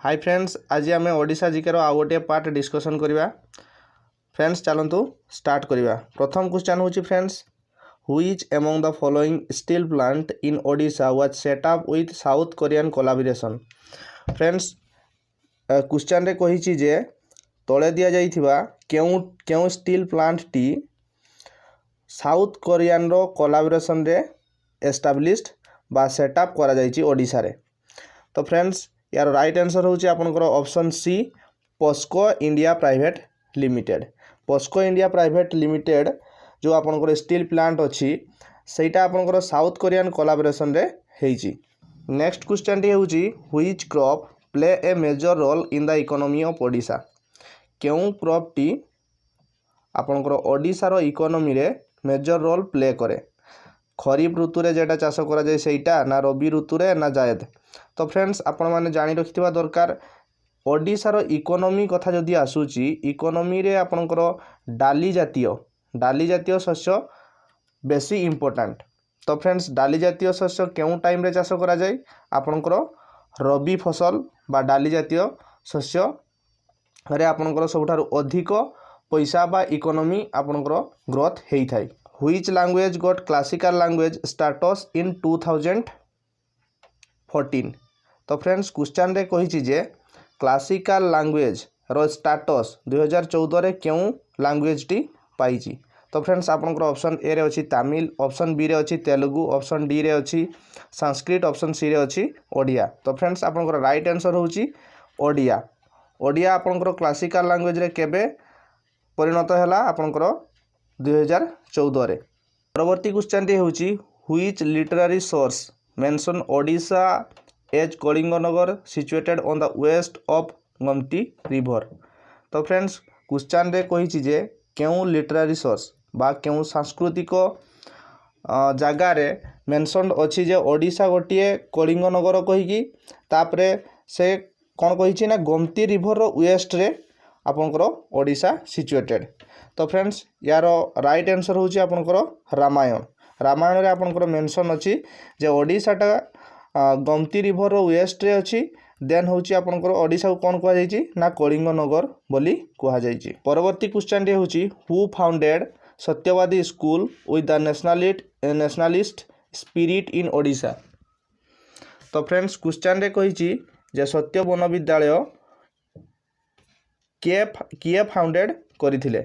Hi friends, आज आम ओडिशा जिकेर आउ गोटे पार्ट डिस्कसन करवा। फ्रेंड्स चलतु स्टार्ट करवा। प्रथम क्वेश्चन होची friends, which among the following steel plant in Odisha was set up with South Korean collaboration. Friends question रे कहिछि जे तळे दिया जाइथिबा केउ स्टील प्लांट टी साउथ कोरियन रो कोलाबोरेशन रे एस्टाब्लिश्ड बा सेटअप करा जाइछि ओडिशा रे। तो फ्रेंड्स यार राइट आंसर होची आपनकर option C, POSCO India private limited. POSCO India private limited जो आपनकर स्टील प्लांट अच्छी सेटा आपनकर साउथ कोरियन कोलाबोरेशन रे हेची। नेक्स्ट क्वेश्चन टी होची, which crop play a major role in the economy of Odisha. केउ क्रॉप टी आपनकर ओडिशा रो इकोनॉमी रे मेजर रोल प्ले करे। खरीफ ऋतु रे जेटा चाष करा जाय सेटा ना रबी ऋतु रे ना जायद। तो फ्रेंड्स आपण माने जानि रखिथिबा दरकार ओडिशा रो इकोनॉमी कथा जदि आसुची, इकोनॉमी रे आपनकर डाली जातीय शस्य बेसी इंपोर्टेंट। तो फ्रेंड्स डाली जातीय शस्य केउ टाइम रे चाष करा जाय, आपनकर रबी फसल बा डाली जातीय शस्य रे आपनकर सबठारु अधिक पैसा बा इकोनॉमी आपनकर ग्रोथ हेई थाई। Which language got classical language status in 2014। तो फ्रेंड्स क्वेश्चन रे कहिछि जे क्लासिकल लैंग्वेज रो स्टेटस 2014 रे केउ लैंग्वेज टी पाइछि। तो फ्रेंड्स आपनकर ऑप्शन ए रे अछि तमिल, ऑप्शन बी रे अछि तेलुगु, ऑप्शन डी रे अछि संस्कृत, ऑप्शन सी रे अछि ओडिया। तो फ्रेंड्स आपनकर राइट आंसर होछि ओडिया। ओडिया आपनकर क्लासिकल लैंग्वेज रे केबे परिणत हैला आपनकर 2014 रे। परवर्ती क्वेश्चन टी होछि, which literary source mention Odisha as Kalinganagar situated on the west of Gomati river. तो फ्रेंड्स क्वेश्चन रे कहिछि जे केउ लिटरेरी सोर्स बा केउ सांस्कृतिक जगह रे मेंशन अछि जे ओडिशा गोटिए कलिंगनगर कहिकी तापरे से कोन कहिछि ना गोमती रिवर रो वेस्ट रे आपनकर ओडिशा सिचुएटेड। तो फ्रेंड्स यार राइट आंसर होछि आपनकर रामायण रे आपनकर मेंशन अछि जे ओडिशाटा गोमती रिवर रो वेस्ट रे अछि। देन होछि आपनकर ओडिशा को कोन कहै जाइछि ना कलिंगनगर बोली कहै जाइछि। परवर्ती क्वेश्चन रे होछि, हु फाउंडेड सत्यवादी school with the nationalist spirit in Odisha. तो फ्रेंड्स क्वेश्चन रे कहिछि जे सत्य वन विद्यालय किए फाउंडेड करिथिले।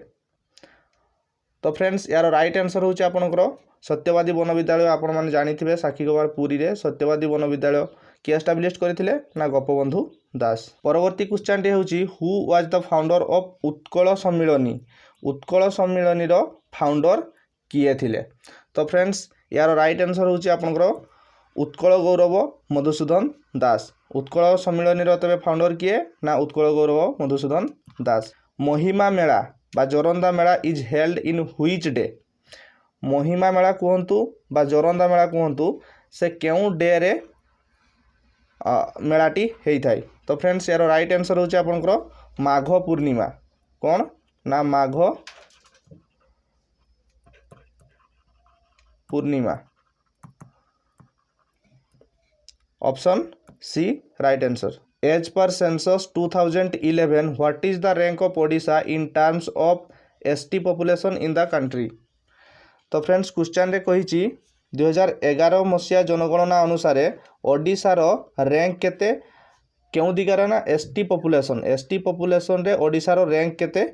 तो फ्रेंड्स यार राइट आंसर होछि आपनकर सत्यवादी वन विद्यालय। आपण माने जानिथिबे साखीगोपाल पुरी रे सत्यवादी वन विद्यालय किए एस्टाब्लिश करिथिले ना गोपबंधु दास। परवर्ती क्वेश्चन टी होछि, who was the founder of Utkal Sammilani. Utkal Sammilani रो फाउंडर किए थिले। तो फ्रेंड्स यार राइट आंसर होछि आपनकर उत्कल गौरव मधुसूदन दास। उत्कल सम्मिलनी रो तबे फाउंडर किए ना उत्कल गौरव मधुसूदन दास। महिमा मेला बा Joranda Mela is held in which day. Mahima Mela कहतु बा जोरंदा मेला कहतु से केउ डे रे मेलाटी हेई थाई। तो फ्रेंड्स यार राइट आंसर होछि आपनकर माघ पूर्णिमा। कोन ना Magha Purnima, option C right answer. As per census 2011 what is the rank of Odisha in terms of ST population in the country. तो फ्रेंड्स क्वेश्चन रे कहिछि 2011 मसिया जनगणना अनुसार ओडिशा रो रैंक केते केउ दिगार ना एसटी पॉपुलेशन रे ओडिशा रो रैंक केते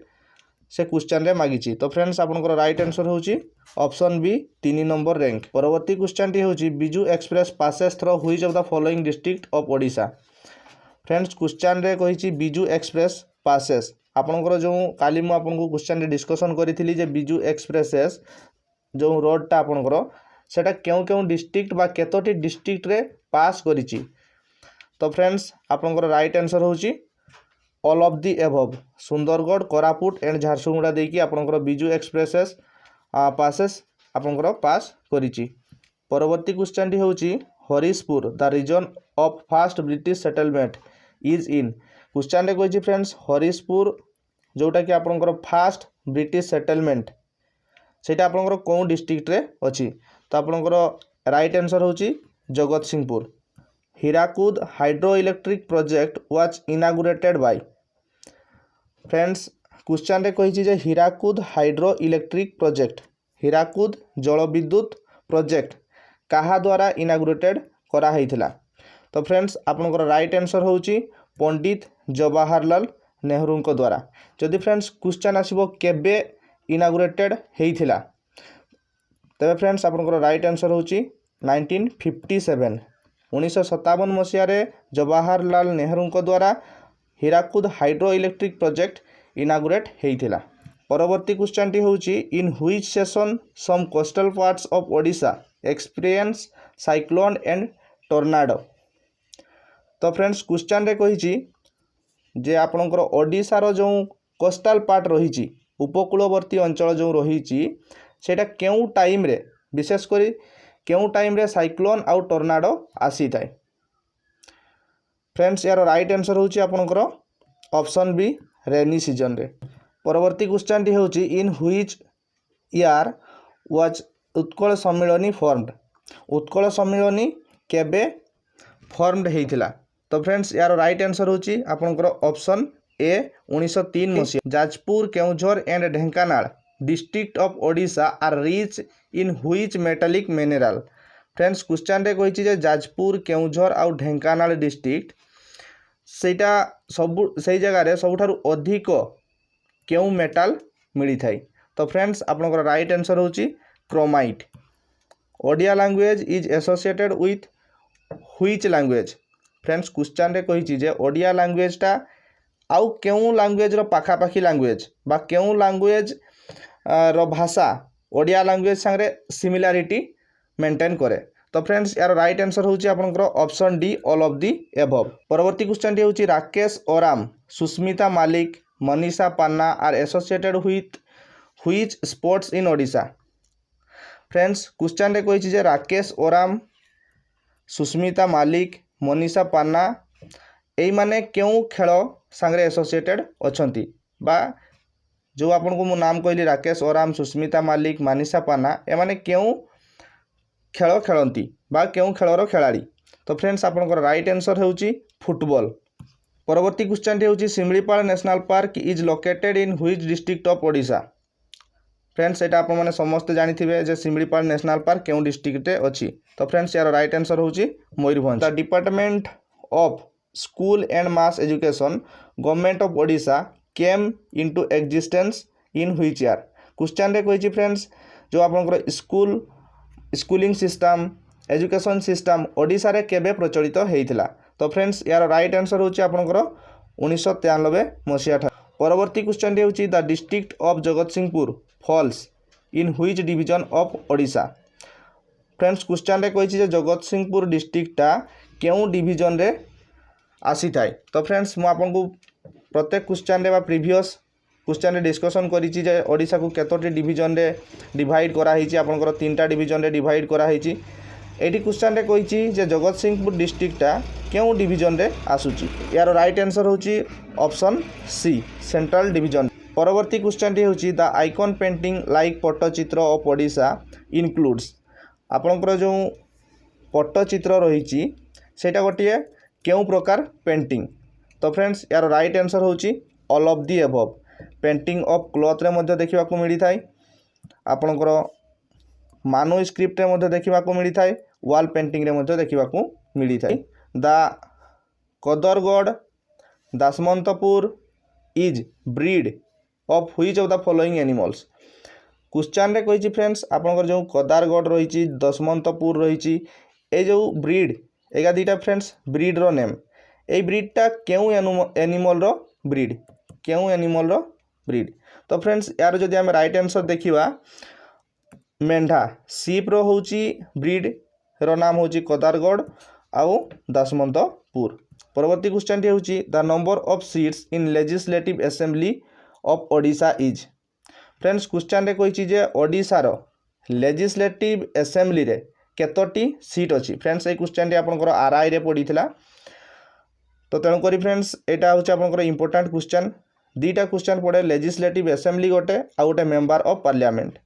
से क्वेश्चन रे मागिछि। तो फ्रेंड्स आपनकर राइट आंसर होछि ऑप्शन बी 3 नंबर रैंक। परवर्ती क्वेश्चन टी होछि, Biju express passes through which of the following district of Odisha. Friends question रे कहिछि बिजू एक्सप्रेस पासेस। आपनकर जो काली मु आपनको क्वेश्चन रे डिस्कशन करिथिली जे बिजू एक्सप्रेसेस जो रोड टा आपनकर सेटा केउ डिस्ट्रिक्ट बा केतोटी डिस्ट्रिक्ट रे पास करिछि। तो फ्रेंड्स आपनकर राइट आंसर होछि all of the above. Sundargarh, Koraput and Jharsuguda देकी आपनकर बिजू एक्सप्रेसेस पासेस आपनकर पास करिछि। परवर्ती क्वेश्चन टी होछि, Harishpur the region of first British settlement is in. Question रे कहिछि फ्रेंड्स हरिशपुर जोटा कि आपनकर फर्स्ट ब्रिटिश सेटलमेंट सेटा आपनकर कोन डिस्ट्रिक्ट रे अछि। तो आपनकर राइट आंसर होछि Jagatsinghpur. Hirakud hydroelectric project was inaugurated by? Friends question रे कही जे Hirakud hydro electric project Hirakud जलविद्युत प्रोजेक्ट कहा द्वारा इनागुरेटेड करा हैथिला। तो फ्रेंड्स आपनकर राइट आंसर होची पंडित जवाहरलाल नेहरू को द्वारा। जदि फ्रेंड्स क्वेश्चन आसीबो केबे इनागुरेटेड हैथिला तबे फ्रेंड्स आपनकर राइट आंसर होची 1957 1957 मसीह रे जवाहरलाल नेहरू को द्वारा Hirakud hydro electric project inaugurated हैथिला। परवर्ती क्वेश्चन टी होची in which season some coastal parts of Odisha experience cyclone and tornado. तो फ्रेंड्स क्वेश्चन रे कही जे आपनकर ओडिशा रो जो कोस्टल पार्ट रही उपकूलवर्ती अंचल जो रही सेटा केउ टाइम रे विशेष करी केउ टाइम रे साइक्लोन आउ टोर्नाडो आसी थाए। फ्रेंड्स यार राइट आंसर होची आपनकर ऑप्शन बी रेनी सीजन रे। परवर्ती क्वेश्चन टी होची in which year was Utkal Sammilani formed. Utkal Sammilani केबे फॉर्मड हेइथिला। तो फ्रेंड्स यार राइट आंसर होची आपनकर ऑप्शन ए 1903 मसीहा। Jajpur Keonjhar and Dhenkanal district of Odisha are rich in which metallic mineral. Friends question रे कहिछि जे जाजपुर केउझर आउ ढेंकानाल डिस्ट्रिक्ट सेटा सब सही जगह रे सबठारु अधिक केउ मेटाल मिली थाई। तो फ्रेंड्स आपनकर राइट आंसर होची chromite. Odia language is associated with which language. Friends question रे कहिछि जे ओडिया लैंग्वेज टा आउ केउ लैंग्वेज रो पाखापाखी लैंग्वेज बा केउ लैंग्वेज रो भाषा ओडिया लैंग्वेज संगे सिमिलारिटी मेंटेन करे। तो फ्रेंड्स यार राइट आंसर होची आपनकर option D all of the above. परवर्ती क्वेश्चन टी होची Rakesh Oram Susmita Malik Manisha Panna are associated with which sports in Odisha. Friends question रे कहिछि जे राकेश ओराम सुस्मिता मालिक मनीषा पन्ना एई माने केउ खेल संगे एसोसिएटेड अछंती बा जो आपन को मु नाम कहली राकेश ओराम सुस्मिता मालिक मनीषा पन्ना ए माने केउ खेल खेलती बा केउ खेलर खिलाड़ी। तो फ्रेंड्स आपनकर राइट आंसर होची फुटबॉल। परवर्ती क्वेश्चन टी होची Similipal national park is located in which district of Odisha. Friends एटा आपन माने समस्त जानिथिबे जे शिमलीपाल नेशनल पार्क केउ डिस्ट्रिक्ट रे अछि। तो फ्रेंड्स यार राइट आंसर होची Mayurbhanj. The department of school and mass education government of Odisha came into existence in which year. Question रे कहिछि फ्रेंड्स जो आपनकर schooling system education system Odisha रे केबे प्रचलित हेइथिला। तो फ्रेंड्स यार राइट आंसर होची आपनकर 1993 मसीहा। परवर्ती क्वेश्चन रे होची the district of Jagatsinghpur falls in which division of Odisha. Friends question रे कहिछि जे जगतसिंहपुर डिस्ट्रिक्ट टा केउ डिवीजन रे आसी थाए। तो फ्रेंड्स मु आपन को प्रत्येक क्वेश्चन रे बा प्रीवियस क्वेश्चन रे डिस्कशन करिछि जे ओडिशा को केतोटी डिवीजन रे डिवाइड करा हिछि आपनकर 3टा डिवीजन रे डिवाइड करा हिछि। एटी क्वेश्चन रे कहिछि जे जगतसिंहपुर डिस्ट्रिक्ट टा केउ डिवीजन रे आसुछि। यार राइट आंसर होछि ऑप्शन सी सेंट्रल डिवीजन। परवर्ती क्वेश्चन टी होछि the icon painting like Pattachitra of Odisha includes. आपनकर जो पट्टचित्र रहिछि सेटा गोटिए केउ प्रकार पेंटिंग। तो फ्रेंड्स यार राइट आंसर होछि all of the above. Painting of cloth रे मध्य देखिबा को मिली थाए आपनकर मानुस्क्रिप्ट रे मध्य देखिबा को मिली थाए वॉल पेंटिंग रे मध्य देखिबा को मिली थाए। The Kadargarh Dasmantpur is breed of which of the following animals. Question रे कहिछि फ्रेंड्स आपनकर जो कदारगढ़ रहिछि दशमंतपुर रहिछि ए जो ब्रीड एगा दीटा फ्रेंड्स ब्रीड रो नेम ए ब्रीड टा केउ एनिमल रो ब्रीड केउ एनिमल रो ब्रीड। तो फ्रेंड्स यार जदि हम राइट आंसर देखिबा मेंढा सीप रो होची ब्रीड रो नाम होची कदारगढ़ आउ दासमंतपुर। परवर्ती क्वेश्चन टी होची the number of seats in legislative assembly of Odisha is. Friends question रे कहिछि जे ओडिशा रो लेजिस्लेटिव असेंबली रे केतोटी सीट अछि। फ्रेंड्स ए क्वेश्चन टी आपनकर आरआई रे पडिथिला। तो तेणु करी फ्रेंड्स एटा होची आपनकर इंपोर्टेंट क्वेश्चन। दीटा क्वेश्चन पड़े लेजिस्लेटिव असेंबली गोटे आ गोटे मेंबर ऑफ पार्लियामेंट।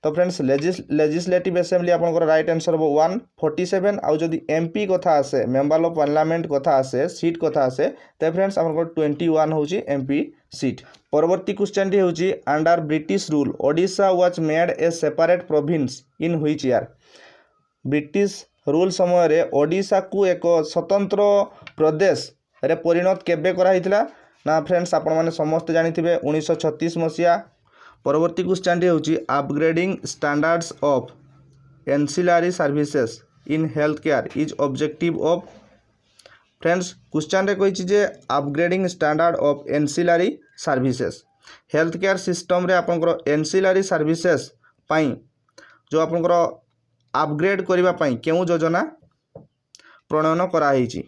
तो फ्रेंड्स लेजिस्लेटिव असेंबली आपंकर राइट आंसर हम 147 आउ जदि एमपी कथा आसे मेंबर ऑफ पार्लियामेंट कथा आसे सीट कथा आसे तो फ्रेंड्स आपंकर 21 होची एमपी सीट। परवर्ती क्वेश्चन टी होची under British rule Odisha was made a separate province in which year. British rule समय रे ओडिशा को एक स्वतंत्र प्रदेश रे परिणत केबे करा हितला ना फ्रेंड्स आपण माने समस्त जानि थिबे 1936 मसिया। परवर्ती क्वेश्चन टी होची upgrading standards of ancillary services in health care is objective of. Friends question रे कहिछि जे upgrading standard of ancillary services health care system रे आपनकर एंसिलरी सर्विसेज पई जो आपनकर अपग्रेड करबा पई केउ योजना प्रणयन करा हिछि।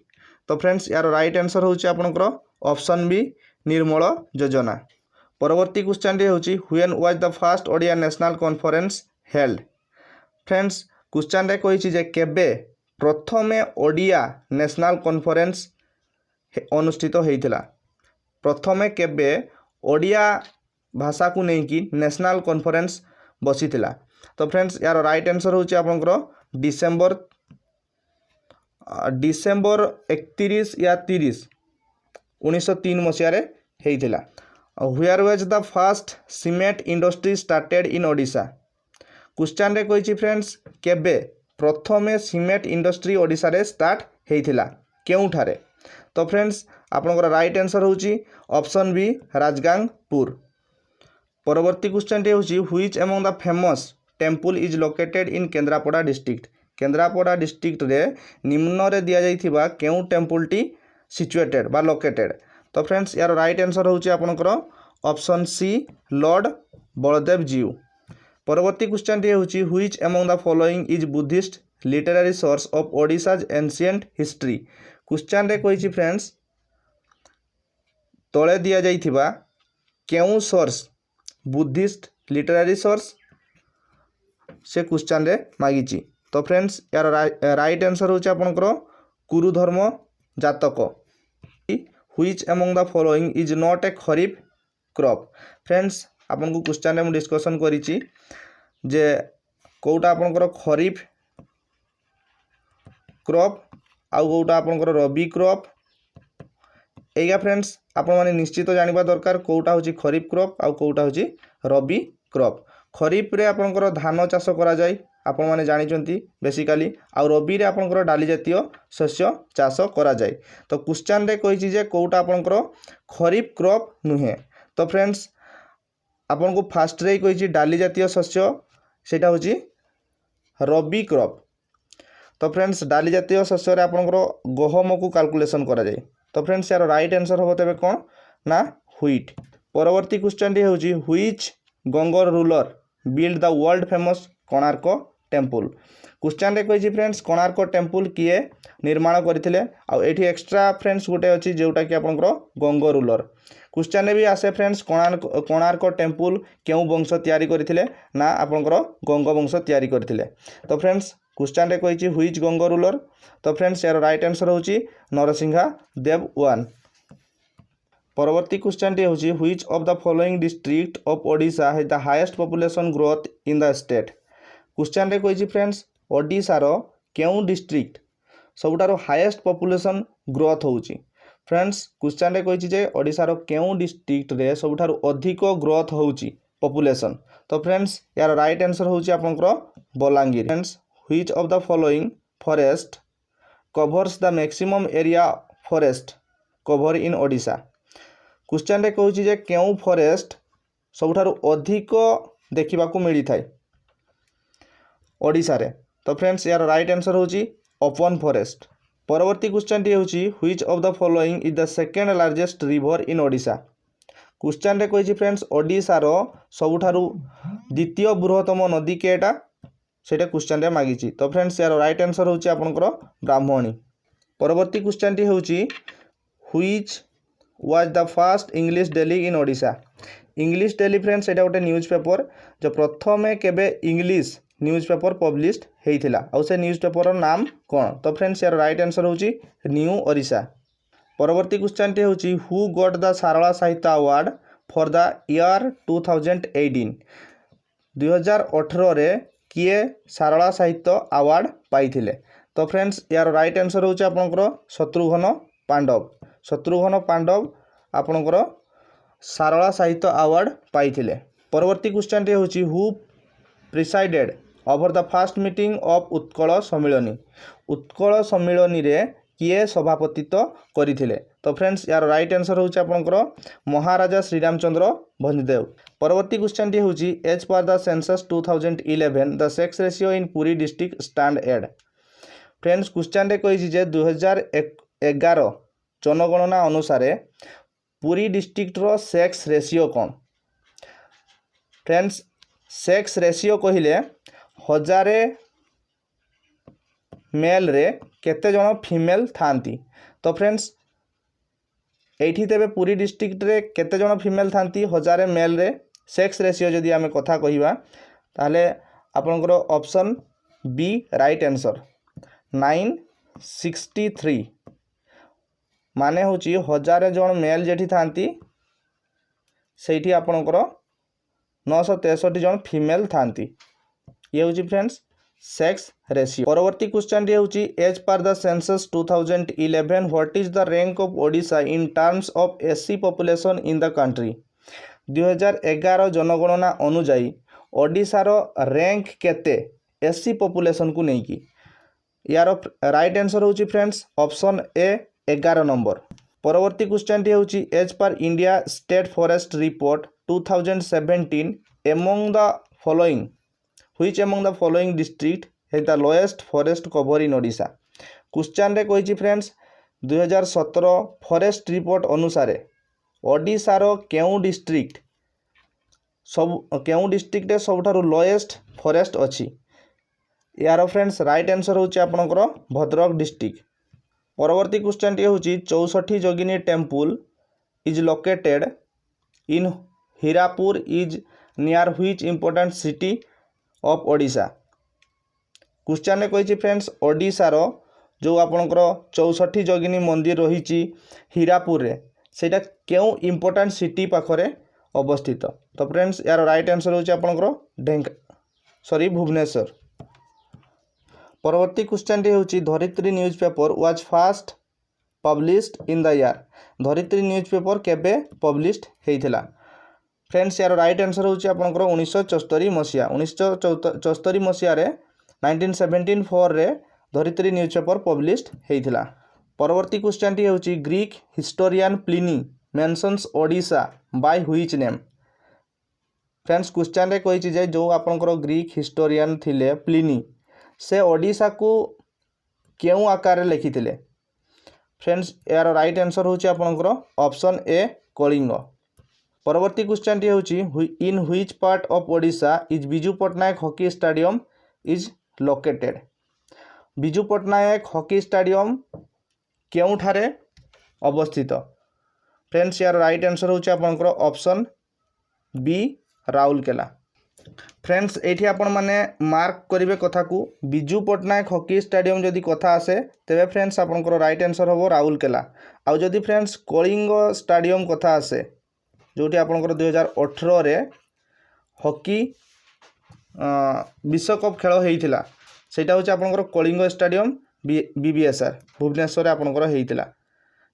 तो फ्रेंड्स यार राइट आंसर होची आपनकर ऑप्शन बी निर्मल योजना। परवर्ती क्वेश्चन टी होची when was the first Odia national conference held. Friends question रे कहिछि जे केबे प्रथमे ओडिया नेशनल कॉन्फ्रेंस अनुष्ठित होइतिला। प्रथमे केबे ओडिया भाषा को नेकी नेशनल कॉन्फ्रेंस बसितिला। तो फ्रेंड्स यार राइट आंसर होची आपनकर डिसेंबर 31 या 30 1903 मसिया रे हेइतिला। Where was the first cement industry started in Odisha. Question रे कहिछि फ्रेंड्स केबे प्रथमे सीमेंट इंडस्ट्री ओडिशा रे स्टार्ट हेइतिला केउठारे। तो फ्रेंड्स आपनकर राइट आंसर होची ऑप्शन बी राजगांगपुर। परवर्ती क्वेश्चन टी होची which among the famous temple is located in Kendrapara district. Kendrapara district रे निम्न रे दिया जाइथिबा केउ टेम्पल टी सिचुएटेड बा लोकेटेड। तो फ्रेंड्स यार राइट आंसर होची आपनकर ऑप्शन सी लॉर्ड बलदेव जीउ। परवर्ती क्वेश्चन टी होची which among the following is Buddhist literary source of Odisha's ancient history. Question रे कहिछि फ्रेंड्स तळे दिया जाइथिबा केउ सोर्स बुद्धिस्ट लिटरेरी सोर्स से क्वेश्चन रे मागिछि। तो फ्रेंड्स यार राइट आंसर होची आपनकर कुरु धर्म जातक। Which among the following is not a kharif crop. Friends आपन को क्वेश्चन रे मु डिस्कशन करिछि जे कोउटा आपनकर खरीफ क्रॉप आउ कोउटा आपनकर रबी क्रॉप। एगा फ्रेंड्स आपण माने निश्चित जानिबा दरकार कोउटा होची खरीफ क्रॉप आउ कोउटा होची रबी क्रॉप। खरीफ रे आपनकर धान चाष करा जाय आपण माने जानिचंती बेसिकली आउ रबी रे आपनकर डाली जातीय शस्य चाष करा जाय। तो क्वेश्चन रे कहिछि जे कोउटा आपनकर खरीफ क्रॉप नुहे। तो फ्रेंड्स आपन को फास्ट रे कहिछि डाली जातीय शस्य सेटा होची रबी क्रॉप। तो फ्रेंड्स डाली जातीय शस्य रे आपनकर गहम को कैलकुलेशन करा जाय। तो फ्रेंड्स यार राइट आंसर हो तबे कोन ना व्हीट। परवर्ती क्वेश्चन टी होची which ginger ruler build the world famous Konark temple. Question रे कहिछि फ्रेंड्स कोणार्क टेम्पल किए निर्माण करथिले आ एठी एक्स्ट्रा फ्रेंड्स गोटे अछि जेउटा कि आपनकर गंग रूलर। क्वेश्चन रे भी आसे फ्रेंड्स कोणार्क टेम्पल केउ वंश तयारी करथिले ना आपनकर गंग वंश तयारी करथिले। तो फ्रेंड्स क्वेश्चन रे कहिछि व्हिच गंग रूलर। तो फ्रेंड्स यार राइट आंसर होची नरसिंहा देव 1। परवर्ती क्वेश्चन टी होची which of the following district of Odisha has the highest population growth in the state. Question रे कहिछि फ्रेंड्स ओडिशा रो केउ डिस्ट्रिक्ट सबुठारो हाईएस्ट पॉपुलेशन ग्रोथ होची। फ्रेंड्स क्वेश्चन रे कहिछि जे ओडिशा रो केउ डिस्ट्रिक्ट रे सबुठारो अधिक ग्रोथ होची पॉपुलेशन। तो फ्रेंड्स यार राइट आंसर होची आपनकर Balangir. Friends which of the following forest covers the maximum area forest cover in Odisha. Question रे कहिछि जे केउ फॉरेस्ट सबुठारो अधिक देखिबा को मिली थाए ओडिशा रे। तो फ्रेंड्स यार राइट आंसर होची ओपन फॉरेस्ट। परवर्ती क्वेश्चन टी होची which of the following is the second largest river in Odisha. Question रे कहिछि फ्रेंड्स ओडिशा रो सबुठारो द्वितीय बृहत्तम नदी केटा सेटा क्वेश्चन रे मागिछि। तो फ्रेंड्स यार राइट आंसर होची आपनकर ब्राह्मणी। परवर्ती क्वेश्चन टी होची which was the first English daily in Odisha. English daily friends एटा गोटे न्यूज पेपर जो प्रथमे केबे इंग्लिश न्यूज पेपर पब्लिश्ड हेइथिला आ से न्यूज पेपर नाम कोन। तो फ्रेंड्स यार राइट आंसर होची न्यू ओडिशा। परवर्ती क्वेश्चन टी होची हु गॉट द सारला साहित्य अवार्ड फॉर द ईयर 2018। 2018 रे किए सारला साहित्य अवार्ड पाइथिले। तो फ्रेंड्स यार राइट आंसर होची आपनकर शत्रुघ्न पांडव। शत्रुघ्न पांडव आपनकर सारला साहित्य अवार्ड पाइथिले। परवर्ती क्वेश्चन रे होची who presided over the first meeting of Utkal Sammilani. Utkal Sammilani रे किए सभापतित्व करथिले। तो फ्रेंड्स यार राइट आंसर होची आपनकर महाराजा श्रीरामचंद्र भंजदेव। परवर्ती क्वेश्चन टी होची as per the census 2011 the sex ratio in Puri district stand at. Friends question रे कहिछि जे 2011 जनगणना अनुसार पुरी डिस्ट्रिक्ट रो सेक्स रेशियो कोन। फ्रेंड्स सेक्स रेशियो कहिले 1000 मेल रे केते जन फीमेल थांती। तो फ्रेंड्स एठी तेबे पुरी डिस्ट्रिक्ट रे केते जन फीमेल थांती 1000 मेल रे सेक्स रेशियो जदि आमे कथा कहिबा ताले आपनकर ऑप्शन बी राइट आंसर 963 माने होची 1000 जन मेल जेठी थांती सेठी आपनकर 963 जन फीमेल थांती। ये होची फ्रेंड्स सेक्स रेशियो। परवर्ती क्वेश्चन रे होची as per the census 2011 what is the rank of Odisha in terms of SC population in the country. 2011 जनगणना अनुजाई ओडिशा रो रैंक केते एससी पॉपुलेशन को नहीं की। यार राइट आंसर होची फ्रेंड्स ऑप्शन ए 11 नंबर। परवर्ती क्वेश्चन रे होची as per India state forest report 2017 among the following which among the following district है the lowest forest cover in Odisha. Question रे कहिछि फ्रेंड्स 2017 फॉरेस्ट रिपोर्ट अनुसार ओडिशा रो केउ डिस्ट्रिक्ट सबठारु लोएस्ट फॉरेस्ट अछि। यार फ्रेंड्स राइट आंसर होछि आपनकर भद्रक डिस्ट्रिक्ट। परवर्ती क्वेश्चन टी होछि 64 Jogini temple is located in Hirapur is near which important city of Odisha. Question ने कहिछि फ्रेंड्स ओडिशा रो जो आपनकर 64 जोगिनी मंदिर रही हीरापुर रे सेटा केउ इंपोर्टेंट सिटी पाखरे अवस्थित। तो फ्रेंड्स यार राइट आंसर होछि आपनकर भुवनेश्वर। परवर्ती क्वेश्चन रे होछि Dharitri news paper was first published in the year. Dharitri news paper केबे पब्लिश्ड हेइथिला। फ्रेंड्स यार राइट आंसर होछि आपनकर 1974 मसिया। 1974 मसिया रे 1974 रे धरित्री न्यूज पेपर पब्लिश्ड हेइथिला। परवर्ती क्वेश्चन टी होछि Greek historian Pliny mentions Odisha by which name. Friends question रे कहिछि जे जो आपनकर ग्रीक हिस्टोरियन थिले प्लिनी से ओडिशा को केउ आकार लिखिथिले। फ्रेंड्स यार राइट आंसर होछि आपनकर ऑप्शन ए कलिंग। परवर्ती क्वेश्चन टी होछि in which part of Odisha is Biju Patnaik hockey stadium is located. Biju Patnaik hockey stadium केउठारे अवस्थित। फ्रेंड्स यार राइट आंसर होछि आपनकर ऑप्शन बी राउरकेला। फ्रेंड्स एठी आपण माने मार्क करिवे कथा को बिजू पटनायक हॉकी स्टेडियम जदि कथा आसे तेबे फ्रेंड्स आपनकर राइट आंसर होबो राउरकेला। आउ जदि फ्रेंड्स कलिंग स्टेडियम कथा आसे जोटी आपनकर 2018 रे हॉकी विश्वकप खेल हेइथिला सेटा होछि आपनकर कलिंग स्टेडियम बीबीएसआर भुवनेश्वर आपनकर हेइथिला।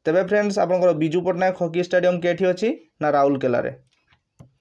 तेबे फ्रेंड्स आपनकर बिजू पटनायक हॉकी स्टेडियम केठी अछि ना राउरकेला रे।